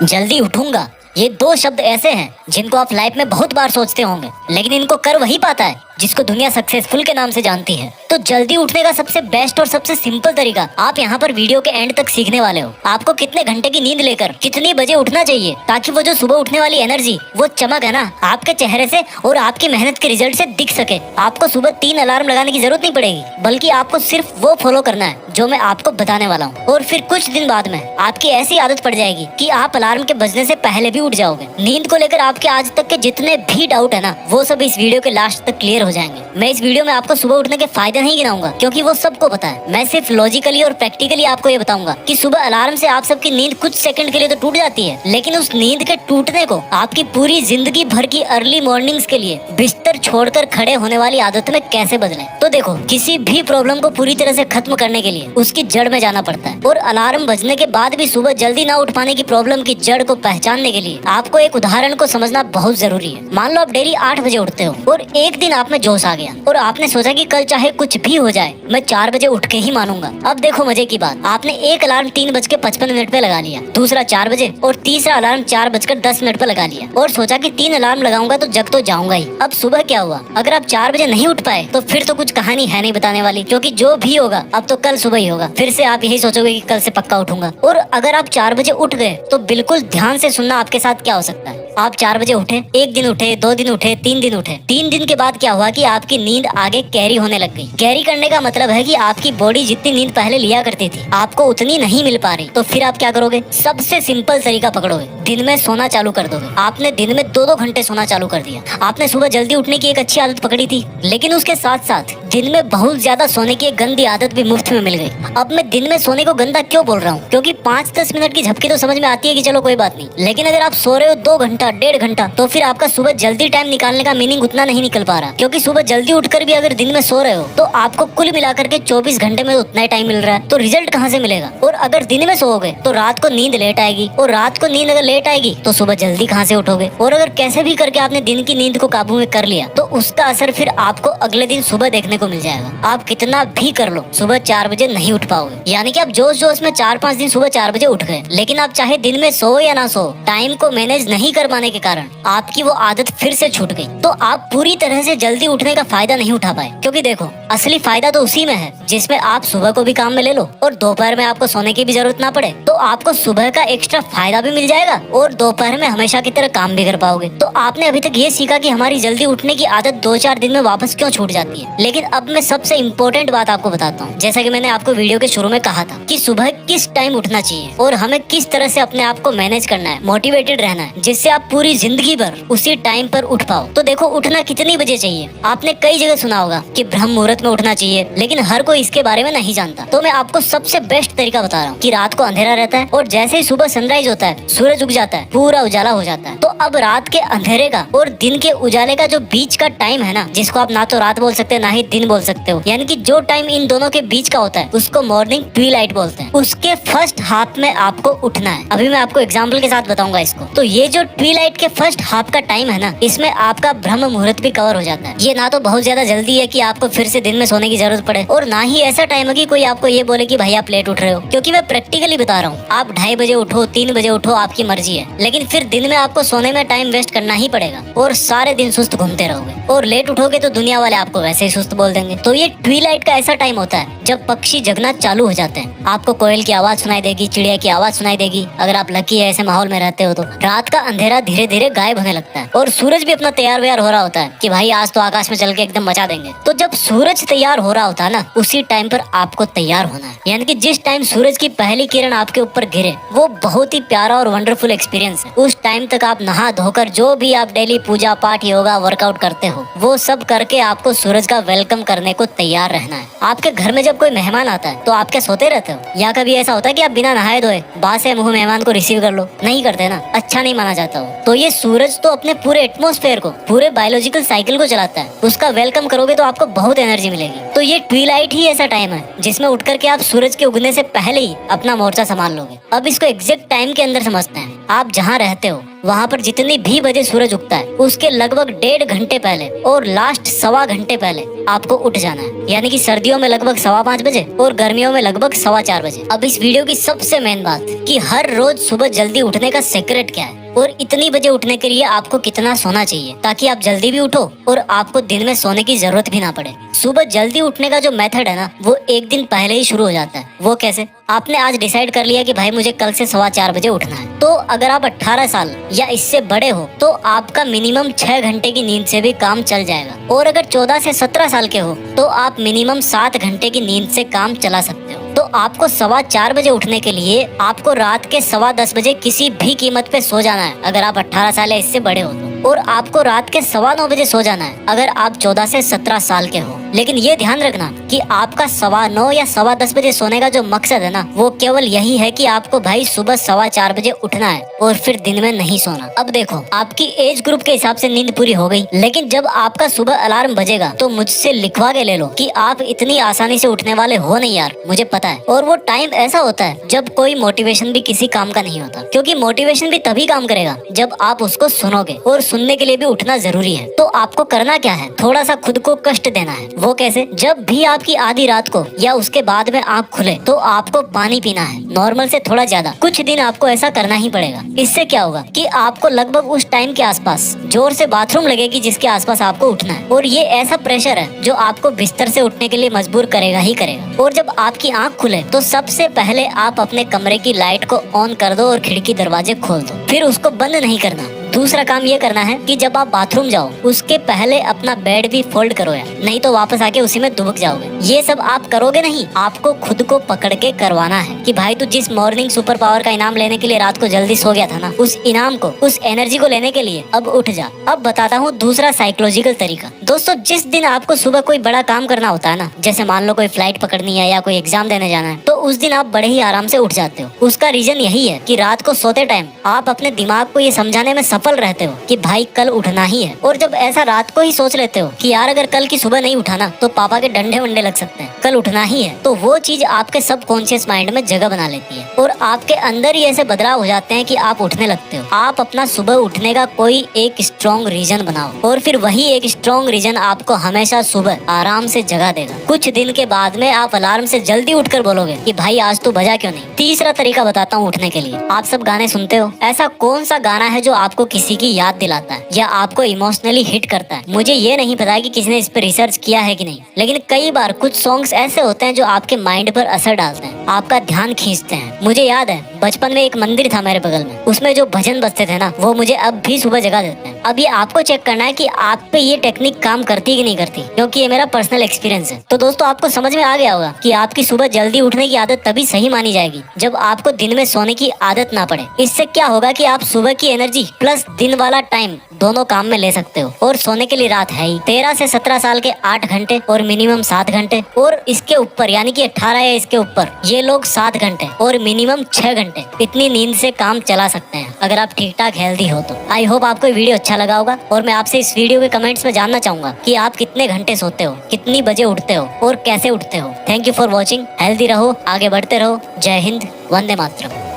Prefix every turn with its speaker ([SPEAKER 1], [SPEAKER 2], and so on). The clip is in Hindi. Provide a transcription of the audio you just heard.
[SPEAKER 1] जल्दी उठूंगा, ये दो शब्द ऐसे हैं जिनको आप लाइफ में बहुत बार सोचते होंगे, लेकिन इनको कर वही पाता है जिसको दुनिया सक्सेसफुल के नाम से जानती है। तो जल्दी उठने का सबसे बेस्ट और सबसे सिंपल तरीका आप यहाँ पर वीडियो के एंड तक सीखने वाले हो। आपको कितने घंटे की नींद लेकर कितनी बजे उठना चाहिए ताकि वो जो सुबह उठने वाली एनर्जी, वो चमक है ना, आपके चेहरे से और आपकी मेहनत के रिजल्ट से दिख सके। आपको सुबह 3 अलार्म लगाने की जरूरत नहीं पड़ेगी, बल्कि आपको सिर्फ वो फॉलो करना है जो मैं आपको बताने वाला हूँ। और फिर कुछ दिन बाद में आपकी ऐसी आदत पड़ जाएगी कि आप अलार्म के बजने से पहले भी उठ जाओगे। नींद को लेकर आपके आज तक के जितने भी डाउट है ना, वो सब इस वीडियो के लास्ट तक क्लियर हो जाएंगे। मैं इस वीडियो में आपको सुबह उठने के फायदे नहीं गिनाऊंगा, क्योंकि वो सबको पता है। मैं सिर्फ लॉजिकली और प्रैक्टिकली आपको ये बताऊंगा कि सुबह अलार्म से आप सबकी नींद कुछ सेकंड के लिए तो टूट जाती है, लेकिन उस नींद के टूटने को आपकी पूरी जिंदगी भर की अर्ली मॉर्निंग्स के लिए बिस्तर छोड़कर खड़े होने वाली आदत में कैसे बदलें। तो देखो, किसी भी प्रॉब्लम को पूरी तरह से खत्म करने के लिए उसकी जड़ में जाना पड़ता है, और अलार्म बजने के बाद भी सुबह जल्दी ना उठ पाने की प्रॉब्लम की जड़ को पहचानने के लिए आपको एक उदाहरण को समझना बहुत जरूरी है। मान लो आप डेली 8 बजे उठते हो और एक दिन आप में जोश आ गया और आपने सोचा कि कल चाहे कुछ भी हो जाए मैं 4 बजे उठ के ही मानूंगा। अब देखो मजे की बात, आपने एक अलार्म 3:55 पे लगा लिया, दूसरा 4 बजे और तीसरा अलार्म 4:10 पे लगा लिया और सोचा कि 3 अलार्म लगाऊंगा तो जग तो जाऊंगा ही। अब सुबह क्या हुआ? अगर आप 4 बजे नहीं उठ पाए तो फिर तो कुछ कहानी है नहीं बताने वाली, क्योंकि जो भी होगा अब तो कल सुबह ही होगा। फिर से आप यही सोचोगे कि कल से पक्का उठूंगा। और अगर आप 4 बजे उठ गए तो बिल्कुल ध्यान से सुनना आपके साथ क्या हो सकता है। आप 4 बजे उठे, 1 दिन उठे, 2 दिन उठे, 3 दिन उठे। 3 दिन के बाद क्या हुआ कि आपकी नींद आगे कैरी होने लग गई। कैरी करने का मतलब है कि आपकी बॉडी जितनी नींद पहले लिया करती थी आपको उतनी नहीं मिल पा रही। तो फिर आप क्या करोगे? सबसे सिंपल तरीका पकड़ोगे, दिन में सोना चालू कर दोगे। आपने दिन में 2-2 घंटे सोना चालू कर दिया। आपने सुबह जल्दी उठने की एक अच्छी आदत पकड़ी थी, लेकिन उसके साथ साथ दिन में बहुत ज्यादा सोने की एक गंदी आदत भी मुफ्त में मिल गई। अब मैं दिन में सोने को गंदा क्यों बोल रहा हूँ? क्योंकि 5-10 मिनट की झपकी तो समझ में आती है कि चलो कोई बात नहीं, लेकिन अगर आप सो रहे हो 2 घंटा 1.5 घंटा तो फिर आपका सुबह जल्दी टाइम निकालने का मीनिंग उतना नहीं निकल पा रहा। क्योंकि सुबह जल्दी उठकर भी अगर दिन में सो रहे हो तो आपको कुल मिलाकर के 24 घंटे में उतना ही टाइम मिल रहा है, तो रिजल्ट कहाँ से मिलेगा? और अगर दिन में सोओगे तो रात को नींद लेट आएगी, और रात को नींद अगर लेट आएगी तो सुबह जल्दी कहाँ से उठोगे? और अगर कैसे भी करके आपने दिन की नींद को काबू में कर लिया तो उसका असर फिर आपको अगले दिन सुबह देखने को मिल जाएगा। आप कितना भी कर लो सुबह 4 बजे नहीं उठ पाओगे। यानी कि आप जोश जोश में 4-5 दिन सुबह 4 बजे उठ गए, लेकिन आप चाहे दिन में सो या ना सो, टाइम को मैनेज नहीं कर पाने के कारण आपकी वो आदत फिर से छूट गई। तो आप पूरी तरह से जल्दी उठने का फायदा नहीं उठा पाए। क्योंकि देखो, असली फायदा तो उसी में है जिसमें आप सुबह को भी काम में ले लो और दोपहर में आपको सोने की भी जरूरत ना पड़े। तो आपको सुबह का एक्स्ट्रा फायदा भी मिल जाएगा और दोपहर में हमेशा की तरह काम भी कर पाओगे। तो आपने अभी तक ये सीखा कि हमारी जल्दी उठने की आदत 2-4 दिन में वापस क्यों छूट जाती है। लेकिन अब मैं सबसे इम्पोर्टेंट बात आपको बताता हूँ। जैसा कि मैंने आपको वीडियो के शुरू में कहा था कि सुबह किस टाइम उठना चाहिए और हमें किस तरह से अपने आप को मैनेज करना है, मोटिवेटेड रहना है, जिससे आप पूरी जिंदगी भर उसी टाइम पर उठ पाओ। तो देखो, उठना कितनी बजे चाहिए? आपने कई जगह सुना होगा कि ब्रह्म मुहूर्त में उठना चाहिए, लेकिन हर कोई इसके बारे में नहीं जानता। तो मैं आपको सबसे बेस्ट तरीका बता रहा हूँ कि रात को अंधेरा रहता है और जैसे ही सुबह सनराइज होता है, सूरज उग जाता है, पूरा उजाला हो जाता है। तो अब रात के अंधेरे का और दिन के उजाले का जो बीच का टाइम है ना, जिसको आप ना तो रात बोल सकते हैं ना ही दिन बोल सकते हो, यानी कि जो टाइम इन दोनों के बीच का होता है उसको मॉर्निंग ट्विलाइट बोलते हैं। उसके फर्स्ट हाफ में आपको उठना है। अभी मैं आपको एग्जाम्पल के साथ बताऊंगा इसको। तो ये जो ट्विलाइट के फर्स्ट हाफ का टाइम है ना, इसमें आपका ब्रह्म मुहूर्त भी कवर हो जाता है। ये ना तो बहुत ज्यादा जल्दी है कि आपको फिर से दिन में सोने की जरूरत पड़े, और ना ही ऐसा टाइम है कि कोई आपको ये बोले कि भाई आप लेट उठ रहे हो। क्योंकि मैं प्रैक्टिकली बता रहा हूँ, आप 2:30 बजे उठो, 3 बजे उठो, आपकी मर्जी है, लेकिन फिर दिन में आपको सोने में टाइम वेस्ट करना ही पड़ेगा और सारे दिन सुस्त घूमते रहोगे। और लेट उठोगे तो दुनिया वाले आपको वैसे ही सुस्त बोल देंगे। तो ये ट्विलाइट का ऐसा टाइम होता है जब पक्षी जगना चालू हो जाते हैं। आपको कोयल की आवाज सुनाई देगी, चिड़िया की आवाज सुनाई देगी। अगर आप लकी है, ऐसे माहौल में रहते हो, तो रात का अंधेरा धीरे धीरे गायब होने लगता है और सूरज भी अपना तैयार व्यार हो रहा होता है कि भाई आज तो आकाश में चल के एकदम मचा देंगे। तो जब सूरज तैयार हो रहा होता है ना, उसी टाइम पर आपको तैयार होना है। यानी कि जिस टाइम सूरज की पहली किरण आपके ऊपर गिरे, वो बहुत ही प्यारा और वंडरफुल एक्सपीरियंस है। उस टाइम तक आप नहा धोकर जो भी आप डेली पूजा पाठ, योगा, वर्कआउट करते हो, वो सब करके आपको सूरज का वेलकम करने को तैयार रहना है। आपके घर में जब कोई मेहमान आता है तो आप क्या सोते रहते हो? या कभी ऐसा होता है कि आप बिना नहाए धोए बासे मुंह मेहमान को रिसीव कर लो? नहीं करते ना, अच्छा नहीं माना जाता हो। तो ये सूरज तो अपने पूरे एटमॉस्फेयर को, पूरे बायोलॉजिकल साइकिल को चलाता है। उसका वेलकम करोगे तो आपको बहुत एनर्जी मिलेगी। तो ये ट्विलाइट ही ऐसा टाइम है जिसमें उठ करके आप सूरज के उगने से पहले ही अपना मोर्चा संभाल लोगे। अब इसको एग्जैक्ट टाइम के अंदर समझते हैं। आप जहाँ रहते हो वहाँ पर जितनी भी बजे सूरज उगता है उसके लगभग 1.5 घंटे पहले और लास्ट 1.25 घंटे पहले आपको उठ जाना है। यानी कि सर्दियों में लगभग 5:15 बजे और गर्मियों में लगभग 4:15 बजे। अब इस वीडियो की सबसे मेन बात कि हर रोज सुबह जल्दी उठने का सीक्रेट क्या है और इतनी बजे उठने के लिए आपको कितना सोना चाहिए ताकि आप जल्दी भी उठो और आपको दिन में सोने की जरूरत भी ना पड़े। सुबह जल्दी उठने का जो मेथड है ना वो एक दिन पहले ही शुरू हो जाता है। वो कैसे? आपने आज डिसाइड कर लिया कि भाई मुझे कल से 4:15 बजे उठना है, तो अगर आप 18 साल या इससे बड़े हो तो आपका मिनिमम 6 घंटे की नींद से भी काम चल जाएगा। और अगर 14 से 17 साल के हो तो आप मिनिमम 7 घंटे की नींद से काम चला सकते हो। तो आपको 4:15 बजे उठने के लिए आपको रात के 10:15 बजे किसी भी कीमत पे सो जाना है अगर आप 18 साल या इससे बड़े हो तो। और आपको रात के 9:15 बजे सो जाना है अगर आप 14 से 17 साल के हो। लेकिन ये ध्यान रखना कि आपका 9:15 या 10:15 बजे सोने का जो मकसद है ना वो केवल यही है कि आपको भाई सुबह 4:15 बजे उठना है और फिर दिन में नहीं सोना। अब देखो, आपकी एज ग्रुप के हिसाब से नींद पूरी हो गई, लेकिन जब आपका सुबह अलार्म बजेगा तो मुझसे लिखवा के ले लो कि आप इतनी आसानी से उठने वाले हो नहीं यार, मुझे पता है। और वो टाइम ऐसा होता है जब कोई मोटिवेशन भी किसी काम का नहीं होता, क्योंकि मोटिवेशन भी तभी काम करेगा जब आप उसको सुनोगे और सुनने के लिए भी उठना जरूरी है। तो आपको करना क्या है, थोड़ा सा खुद को कष्ट देना है। वो कैसे? जब भी आपकी आधी रात को या उसके बाद में आँख खुले तो आपको पानी पीना है, नॉर्मल से थोड़ा ज्यादा। कुछ दिन आपको ऐसा करना ही पड़ेगा। इससे क्या होगा कि आपको लगभग उस टाइम के आसपास जोर से बाथरूम लगेगी जिसके आसपास आपको उठना है, और ये ऐसा प्रेशर है जो आपको बिस्तर से उठने के लिए मजबूर करेगा ही करेगा। और जब आपकी आँख खुले तो सबसे पहले आप अपने कमरे की लाइट को ऑन कर दो और खिड़की दरवाजे खोल दो, फिर उसको बंद नहीं करना। दूसरा काम ये करना है कि जब आप बाथरूम जाओ उसके पहले अपना बेड भी फोल्ड करो यार, नहीं तो वापस आके उसी में दुबक जाओगे। ये सब आप करोगे नहीं, आपको खुद को पकड़ के करवाना है कि भाई तू जिस मॉर्निंग सुपर पावर का इनाम लेने के लिए रात को जल्दी सो गया था ना, उस इनाम को, उस एनर्जी को लेने के लिए अब उठ जा। अब बताता हूँ दूसरा साइकोलॉजिकल तरीका। दोस्तों, जिस दिन आपको सुबह कोई बड़ा काम करना होता है ना, जैसे मान लो कोई फ्लाइट पकड़नी है या कोई एग्जाम देने जाना है, तो उस दिन आप बड़े ही आराम से उठ जाते हो। उसका रीजन यही है कि रात को सोते टाइम आप अपने दिमाग को ये समझाने में सफल रहते हो कि भाई कल उठना ही है। और जब ऐसा रात को ही सोच लेते हो कि यार अगर कल की सुबह नहीं उठा ना तो पापा के डंडे वंडे लग सकते हैं, कल उठना ही है, तो वो चीज आपके सबकॉन्शियस माइंड में जगह बना लेती है और आपके अंदर ही ऐसे बदलाव हो जाते हैं कि आप उठने लगते हो। आप अपना सुबह उठने का कोई एक स्ट्रॉन्ग रीजन बनाओ और फिर वही एक स्ट्रॉन्ग रीजन आपको हमेशा सुबह आराम से जगा देगा। कुछ दिन के बाद में आप अलार्म से जल्दी उठकर बोलोगे कि भाई आज तो बजा क्यों नहीं। तीसरा तरीका बताता हूँ उठने के लिए। आप सब गाने सुनते हो, ऐसा कौन सा गाना है जो आपको किसी की याद दिलाता है या आपको इमोशनली हिट करता है? मुझे ये नहीं पता कि किसी ने इस पर रिसर्च किया है कि नहीं, लेकिन कई बार कुछ सॉन्ग्स ऐसे होते हैं जो आपके माइंड पर असर डालते हैं, आपका ध्यान खींचते हैं। मुझे याद है बचपन में एक मंदिर था मेरे बगल में, उसमें जो भजन बजते थे ना वो मुझे अब भी सुबह जगा देते हैं। अब ये आपको चेक करना है कि आप पे ये टेक्निक काम करती है कि नहीं करती, क्योंकि ये मेरा पर्सनल एक्सपीरियंस है। तो दोस्तों, आपको समझ में आ गया होगा कि आपकी सुबह जल्दी उठने की आदत तभी सही मानी जाएगी जब आपको दिन में सोने की आदत ना पड़े। इससे क्या होगा कि आप सुबह की एनर्जी प्लस दिन वाला टाइम दोनों काम में ले सकते हो। और सोने के लिए रात है ही 13 से 17 साल के 8 घंटे और मिनिमम 7 घंटे, और इसके ऊपर यानी कि 18 या इसके ऊपर ये लोग 7 घंटे और मिनिमम 6 घंटे इतनी नींद से काम चला सकते हैं अगर आप ठीक ठाक हेल्दी हो तो। आई होप आपको वीडियो अच्छा लगा होगा और मैं आपसे इस वीडियो के कमेंट्स में जानना चाहूंगा कि आप कितने घंटे सोते हो, कितनी बजे उठते हो और कैसे उठते हो। Thank you for watching. Healthy रहो, आगे बढ़ते रहो। जय हिंद, वंदे मातरम।